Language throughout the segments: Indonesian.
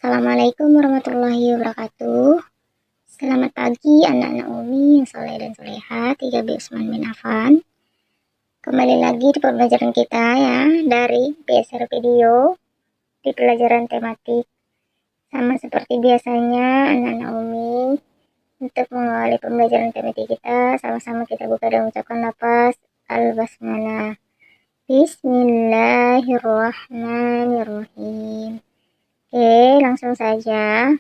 Assalamualaikum warahmatullahi wabarakatuh. Selamat pagi anak-anak Umi yang soleh dan soleha, 3B Usman bin Affan. Kembali lagi di pembelajaran kita ya, dari PSR Video di pelajaran tematik. Sama seperti biasanya anak-anak Umi, untuk mengawali pembelajaran tematik kita, sama-sama kita buka dan ucapkan lafaz Al-Basmalah. Bismillahirrahmanirrahim. Oke, langsung saja.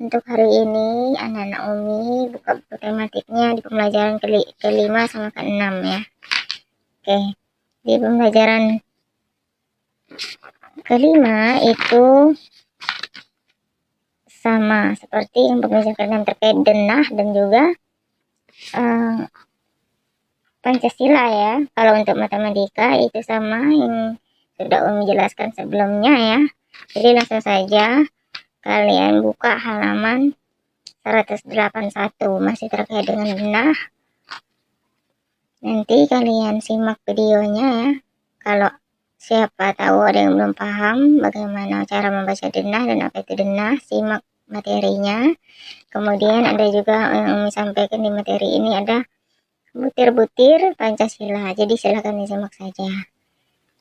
Untuk hari ini anak-anak Umi buka buku tematiknya di pembelajaran kelima sama keenam ya. Oke, di pembelajaran kelima itu sama seperti yang pembelajaran keenam terkait denah dan juga Pancasila ya. Kalau untuk matematika itu sama yang sudah Umi jelaskan sebelumnya ya. Jadi langsung saja kalian buka halaman 181, masih terkait dengan denah. Nanti kalian simak videonya ya. Kalau siapa tahu ada yang belum paham bagaimana cara membaca denah dan apa itu denah, simak materinya. Kemudian ada juga yang Umi sampaikan di materi ini, ada butir-butir Pancasila. Jadi silakan disimak saja.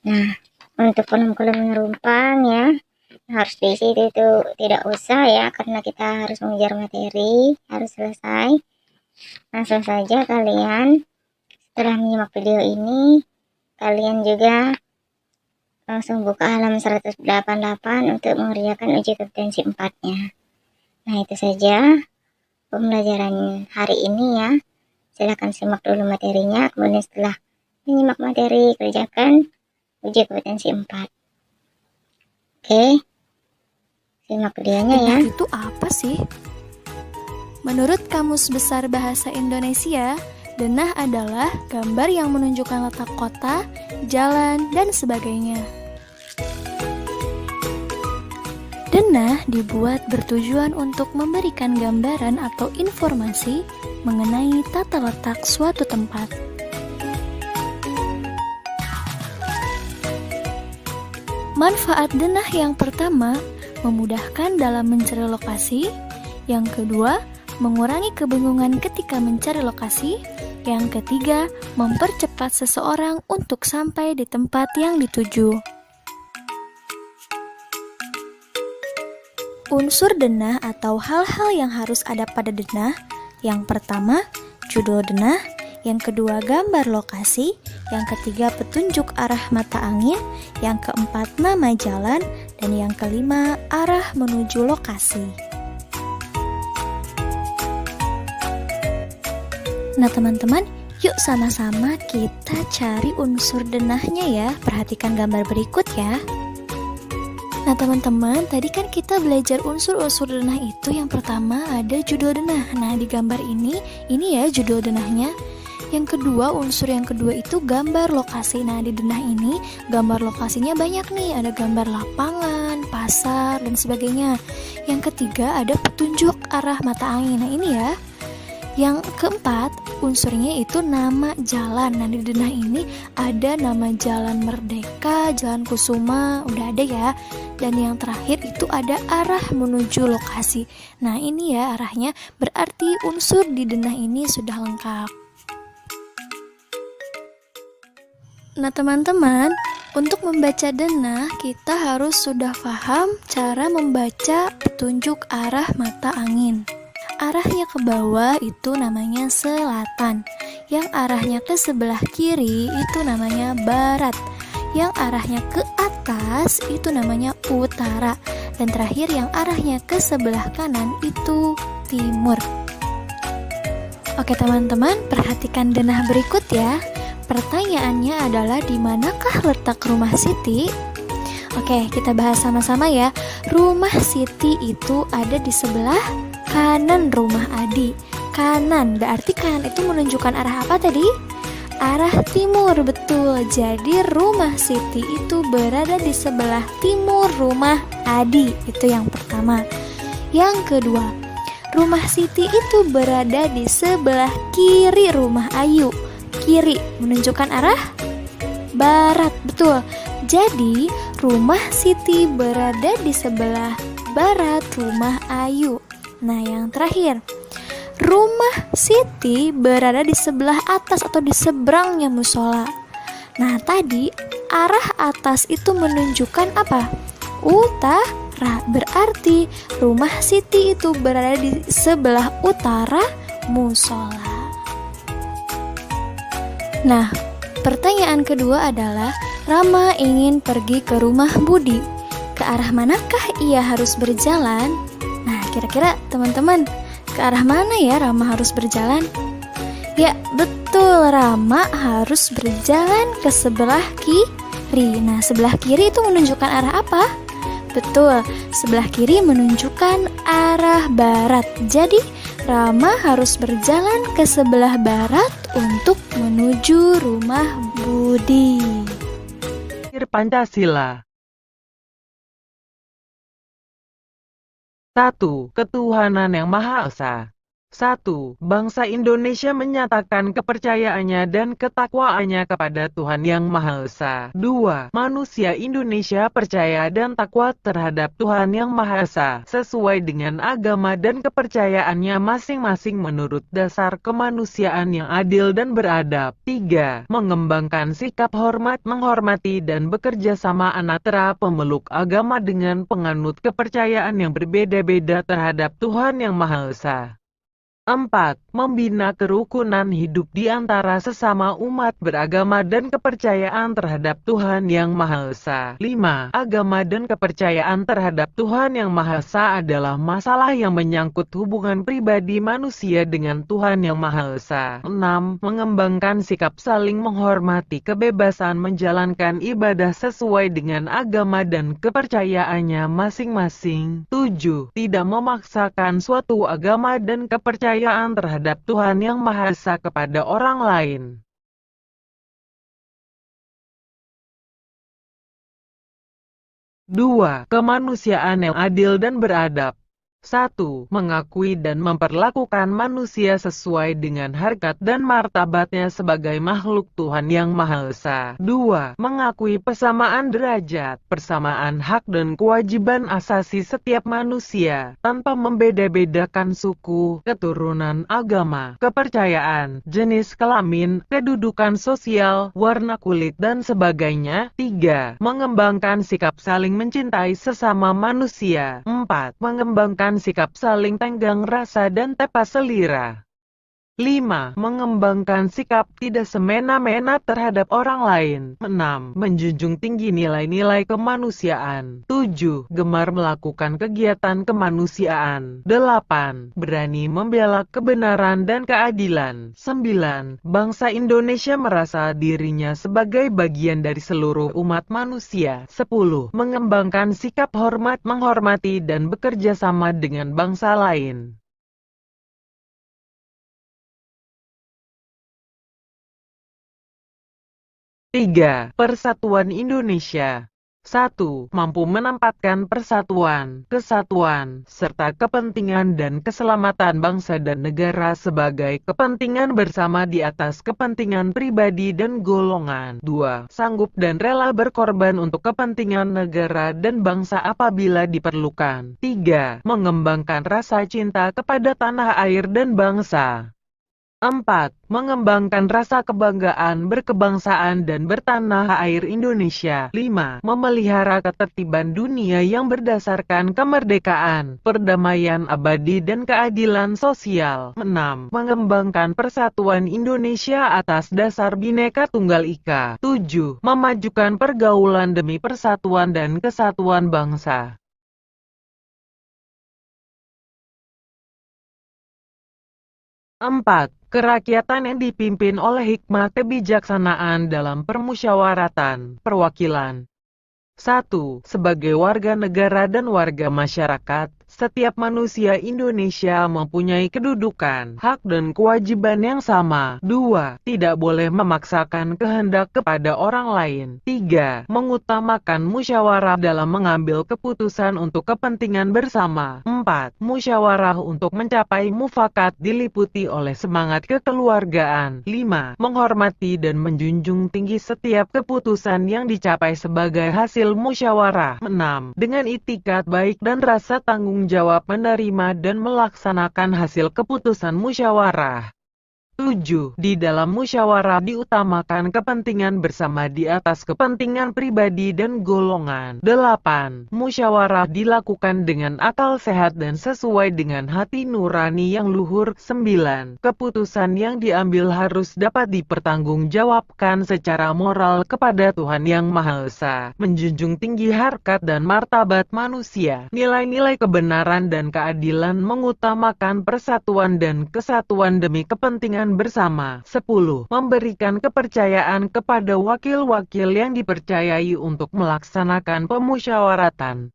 Nah, untuk kolom-kolom yang rumpang ya, harus diisi itu tidak usah ya, karena kita harus mengejar materi, harus selesai. Langsung saja kalian setelah menyimak video ini, kalian juga langsung buka halaman 188 untuk mengerjakan uji kompetensi 4-nya. Nah, itu saja pembelajaran hari ini ya. Silakan simak dulu materinya, kemudian setelah menyimak materi, kerjakan uji kompetensi 4. Oke, simak videonya ya. Itu apa sih? Menurut Kamus Besar Bahasa Indonesia, denah adalah gambar yang menunjukkan letak kota, jalan, dan sebagainya. Denah dibuat bertujuan untuk memberikan gambaran atau informasi mengenai tata letak suatu tempat. Manfaat denah yang pertama, memudahkan dalam mencari lokasi. Yang kedua, mengurangi kebingungan ketika mencari lokasi. Yang ketiga, mempercepat seseorang untuk sampai di tempat yang dituju. Unsur denah atau hal-hal yang harus ada pada denah. Yang pertama, judul denah. Yang kedua, gambar lokasi. Yang ketiga, petunjuk arah mata angin. Yang keempat, nama jalan. Dan yang kelima, arah menuju lokasi. Nah teman-teman, yuk sama-sama kita cari unsur denahnya ya. Perhatikan gambar berikut ya. Nah teman-teman, tadi kan kita belajar unsur-unsur denah itu. Yang pertama ada judul denah. Nah di gambar ini ya judul denahnya. Yang kedua, unsur yang kedua itu gambar lokasi. Nah di denah ini gambar lokasinya banyak nih. Ada gambar lapangan, pasar, dan sebagainya. Yang ketiga ada petunjuk arah mata angin. Nah ini ya. Yang keempat, unsurnya itu nama jalan. Nah di denah ini ada nama Jalan Merdeka, Jalan Kusuma, udah ada ya. Dan yang terakhir itu ada arah menuju lokasi. Nah ini ya arahnya, berarti unsur di denah ini sudah lengkap. Nah teman-teman, untuk membaca denah kita harus sudah paham cara membaca petunjuk arah mata angin. Arahnya ke bawah itu namanya selatan. Yang arahnya ke sebelah kiri itu namanya barat. Yang arahnya ke atas itu namanya utara. Dan terakhir yang arahnya ke sebelah kanan itu timur. Oke teman-teman, perhatikan denah berikut ya. Pertanyaannya adalah di manakah letak rumah Siti? Oke, kita bahas sama-sama ya. Rumah Siti itu ada di sebelah kanan rumah Adi. Kanan, berarti kanan itu menunjukkan arah apa tadi? Arah timur, betul. Jadi rumah Siti itu berada di sebelah timur rumah Adi. Itu yang pertama. Yang kedua, rumah Siti itu berada di sebelah kiri rumah Ayu. Kiri menunjukkan arah barat, betul. Jadi rumah Siti berada di sebelah barat rumah Ayu. Nah, yang terakhir, rumah Siti berada di sebelah atas atau di seberangnya musola. Nah, tadi arah atas itu menunjukkan apa? Utara. Berarti rumah Siti itu berada di sebelah utara musola. Nah, pertanyaan kedua adalah Rama ingin pergi ke rumah Budi. Ke arah manakah ia harus berjalan? Nah, kira-kira teman-teman, ke arah mana ya Rama harus berjalan? Ya, betul, Rama harus berjalan ke sebelah kiri. Nah, sebelah kiri itu menunjukkan arah apa? Betul, sebelah kiri menunjukkan arah barat. Jadi, Rama harus berjalan ke sebelah barat untuk menuju rumah Budi. Pancasila. 1. Ketuhanan yang Maha Esa. 1. Bangsa Indonesia menyatakan kepercayaannya dan ketakwaannya kepada Tuhan Yang Maha Esa. 2. Manusia Indonesia percaya dan takwa terhadap Tuhan Yang Maha Esa, sesuai dengan agama dan kepercayaannya masing-masing menurut dasar kemanusiaan yang adil dan beradab. 3. Mengembangkan sikap hormat menghormati dan bekerja sama antara pemeluk agama dengan penganut kepercayaan yang berbeda-beda terhadap Tuhan Yang Maha Esa. 4. Membina kerukunan hidup di antara sesama umat beragama dan kepercayaan terhadap Tuhan Yang Maha Esa. 5. Agama dan kepercayaan terhadap Tuhan Yang Maha Esa adalah masalah yang menyangkut hubungan pribadi manusia dengan Tuhan Yang Maha Esa. 6. Mengembangkan sikap saling menghormati kebebasan menjalankan ibadah sesuai dengan agama dan kepercayaannya masing-masing. 7. Tidak memaksakan suatu agama dan kepercayaan terhadap Tuhan Yang Maha Esa kepada orang lain. Dua, kemanusiaan yang adil dan beradab. 1. Mengakui dan memperlakukan manusia sesuai dengan harkat dan martabatnya sebagai makhluk Tuhan Yang Maha Esa. 2. Mengakui persamaan derajat, persamaan hak dan kewajiban asasi setiap manusia, tanpa membeda-bedakan suku, keturunan, agama, kepercayaan, jenis kelamin, kedudukan sosial, warna kulit, dan sebagainya. 3. Mengembangkan sikap saling mencintai sesama manusia. 4. Mengembangkan sikap saling tenggang rasa dan tepa selira. 5. Mengembangkan sikap tidak semena-mena terhadap orang lain. 6. Menjunjung tinggi nilai-nilai kemanusiaan. 7. Gemar melakukan kegiatan kemanusiaan. 8. Berani membela kebenaran dan keadilan. 9. Bangsa Indonesia merasa dirinya sebagai bagian dari seluruh umat manusia. 10. Mengembangkan sikap hormat menghormati dan bekerja sama dengan bangsa lain. Tiga, Persatuan Indonesia. 1. Mampu menempatkan persatuan, kesatuan, serta kepentingan dan keselamatan bangsa dan negara sebagai kepentingan bersama di atas kepentingan pribadi dan golongan. 2. Sanggup dan rela berkorban untuk kepentingan negara dan bangsa apabila diperlukan. 3. Mengembangkan rasa cinta kepada tanah air dan bangsa. 4. Mengembangkan rasa kebanggaan berkebangsaan dan bertanah air Indonesia. 5. Memelihara ketertiban dunia yang berdasarkan kemerdekaan, perdamaian abadi dan keadilan sosial. 6. Mengembangkan persatuan Indonesia atas dasar Bhinneka Tunggal Ika. 7. Memajukan pergaulan demi persatuan dan kesatuan bangsa. Empat, kerakyatan yang dipimpin oleh hikmah kebijaksanaan dalam permusyawaratan, perwakilan. 1. Sebagai warga negara dan warga masyarakat, setiap manusia Indonesia mempunyai kedudukan, hak dan kewajiban yang sama. 2. Tidak boleh memaksakan kehendak kepada orang lain. 3. Mengutamakan musyawarah dalam mengambil keputusan untuk kepentingan bersama. 4. Musyawarah untuk mencapai mufakat diliputi oleh semangat kekeluargaan. 5. Menghormati dan menjunjung tinggi setiap keputusan yang dicapai sebagai hasil musyawarah. 6. Dengan itikat baik dan rasa tanggung jawab menerima dan melaksanakan hasil keputusan musyawarah. 7. Di dalam musyawarah diutamakan kepentingan bersama di atas kepentingan pribadi dan golongan. 8. Musyawarah dilakukan dengan akal sehat dan sesuai dengan hati nurani yang luhur. 9. Keputusan yang diambil harus dapat dipertanggungjawabkan secara moral kepada Tuhan Yang Maha Esa, menjunjung tinggi harkat dan martabat manusia, nilai-nilai kebenaran dan keadilan, mengutamakan persatuan dan kesatuan demi kepentingan bersama. 10. Memberikan kepercayaan kepada wakil-wakil yang dipercayai untuk melaksanakan pemusyawaratan.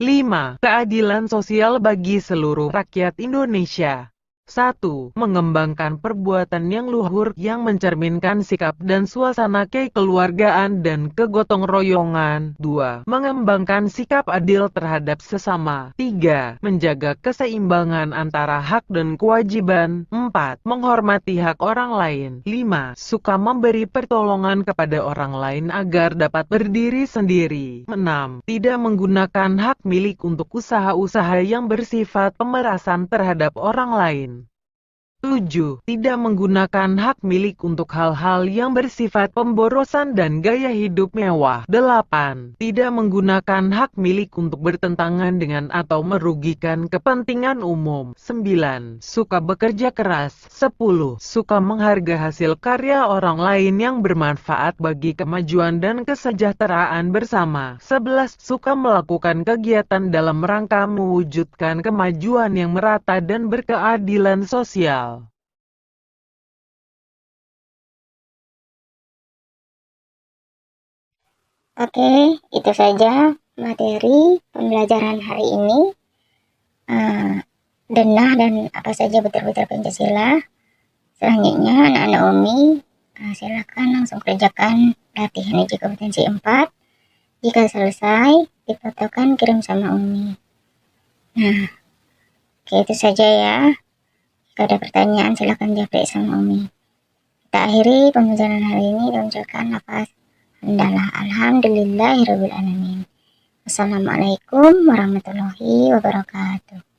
5. Keadilan sosial bagi seluruh rakyat Indonesia. 1. Mengembangkan perbuatan yang luhur yang mencerminkan sikap dan suasana kekeluargaan dan kegotong royongan. 2. Mengembangkan sikap adil terhadap sesama. 3. Menjaga keseimbangan antara hak dan kewajiban. 4. Menghormati hak orang lain. 5. Suka memberi pertolongan kepada orang lain agar dapat berdiri sendiri. 6. Tidak menggunakan hak milik untuk usaha-usaha yang bersifat pemerasan terhadap orang lain. 7. Tidak menggunakan hak milik untuk hal-hal yang bersifat pemborosan dan gaya hidup mewah. 8. Tidak menggunakan hak milik untuk bertentangan dengan atau merugikan kepentingan umum. 9. Suka bekerja keras. 10. Suka menghargai hasil karya orang lain yang bermanfaat bagi kemajuan dan kesejahteraan bersama. 11. Suka melakukan kegiatan dalam rangka mewujudkan kemajuan yang merata dan berkeadilan sosial. Oke, itu saja materi pembelajaran hari ini. Denah dan apa saja butir-butir Pancasila. Selanjutnya anak-anak Umi silakan langsung kerjakan latihan uji kompetensi 4. Jika selesai, difotokan kirim sama Umi. Nah, oke, itu saja ya. Jika ada pertanyaan silakan japri sama Umi. Kita akhiri pembelajaran hari ini dengan ucapkan lafaz hamdalah. Alhamdulillahirabbil alamin. Wassalamualaikum warahmatullahi wabarakatuh.